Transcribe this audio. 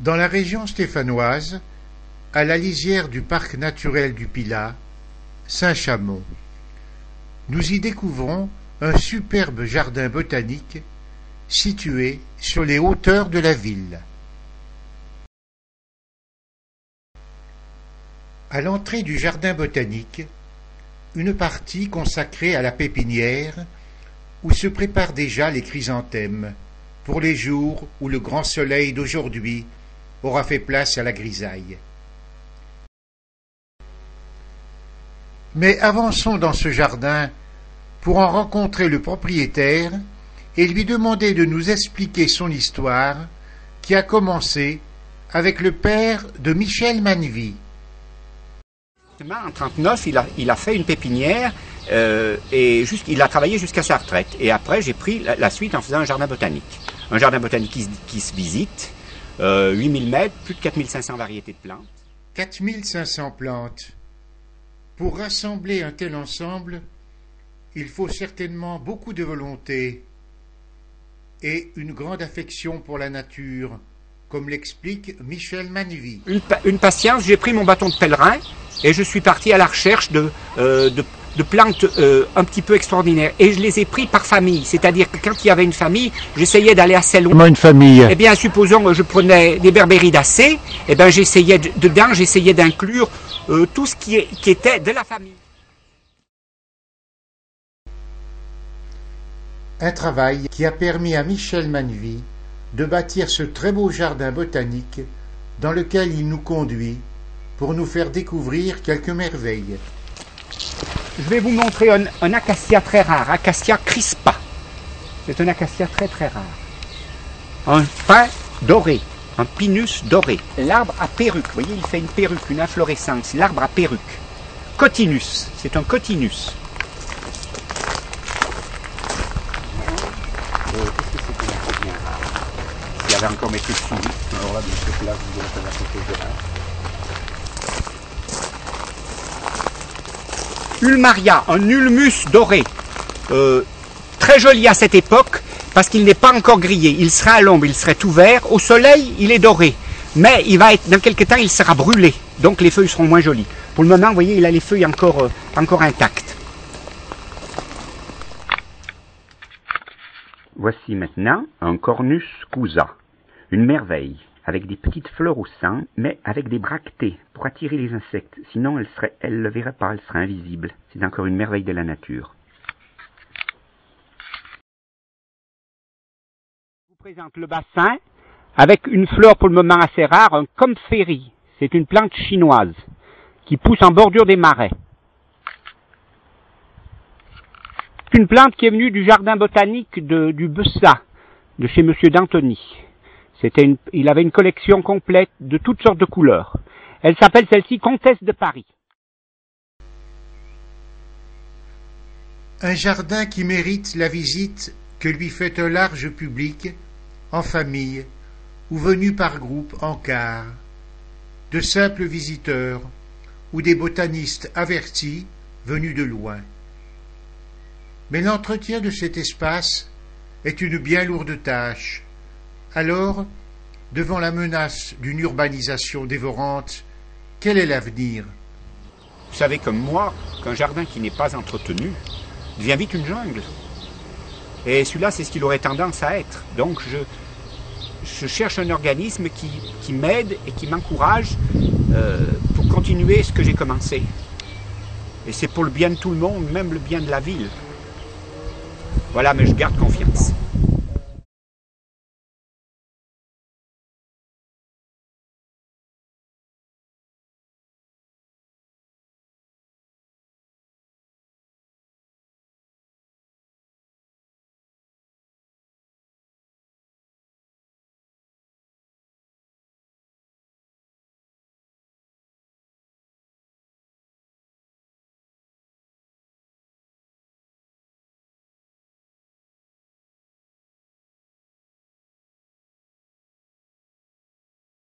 Dans la région stéphanoise, à la lisière du parc naturel du Pilat, Saint-Chamond, nous y découvrons un superbe jardin botanique situé sur les hauteurs de la ville. À l'entrée du jardin botanique, une partie consacrée à la pépinière où se préparent déjà les chrysanthèmes pour les jours où le grand soleil d'aujourd'hui aura fait place à la grisaille. Mais avançons dans ce jardin pour en rencontrer le propriétaire et lui demander de nous expliquer son histoire qui a commencé avec le père de Michel Manvy. En 1939, il a fait une pépinière et il a travaillé jusqu'à sa retraite. Et après, j'ai pris la suite en faisant un jardin botanique. Un jardin botanique qui se visite, 8000 mètres, plus de 4500 variétés de plantes. 4500 plantes. Pour rassembler un tel ensemble, il faut certainement beaucoup de volonté et une grande affection pour la nature, comme l'explique Michel Manvy. Une patience, j'ai pris mon bâton de pèlerin et je suis parti à la recherche de plantes un petit peu extraordinaires. Et je les ai pris par famille, c'est-à-dire que quand il y avait une famille, j'essayais d'aller assez loin. Comment une famille? Eh bien, supposons que je prenais des berbéridacées, eh bien j'essayais d'inclure tout ce qui était de la famille. Un travail qui a permis à Michel Manvy de bâtir ce très beau jardin botanique dans lequel il nous conduit pour nous faire découvrir quelques merveilles. Je vais vous montrer un acacia très rare, Acacia crispa. C'est un acacia très très rare. Un pin doré, un pinus doré. L'arbre à perruque, vous voyez, il fait une perruque, une inflorescence. L'arbre à perruque. Cotinus, c'est un cotinus. Il y avait encore mes trucs suivis. Alors là, de ce là, vous allez faire la photo de Ulmaria, un ulmus doré. Très joli à cette époque, parce qu'il n'est pas encore grillé. Il sera à l'ombre, il serait tout vert. Au soleil, il est doré. Mais dans quelques temps, il sera brûlé. Donc les feuilles seront moins jolies. Pour le moment, vous voyez, il a les feuilles encore intactes. Voici maintenant un Cornus cousa, une merveille, avec des petites fleurs au sein, mais avec des bractées pour attirer les insectes. Sinon, elle ne le verrait pas, elle serait invisible. C'est encore une merveille de la nature. Je vous présente le bassin avec une fleur pour le moment assez rare, un comféry. C'est une plante chinoise qui pousse en bordure des marais. Une plante qui est venue du jardin botanique du Bessat, de chez Monsieur D'Antoni. Il avait une collection complète de toutes sortes de couleurs. Elle s'appelle celle-ci Comtesse de Paris. Un jardin qui mérite la visite que lui fait un large public, en famille ou venu par groupe en quart, de simples visiteurs ou des botanistes avertis venus de loin. Mais l'entretien de cet espace est une bien lourde tâche. Alors, devant la menace d'une urbanisation dévorante, quel est l'avenir? Vous savez comme moi qu'un jardin qui n'est pas entretenu devient vite une jungle. Et celui-là, c'est ce qu'il aurait tendance à être. Donc je cherche un organisme qui m'aide et qui m'encourage pour continuer ce que j'ai commencé. Et c'est pour le bien de tout le monde, même le bien de la ville. Voilà, mais je garde confiance.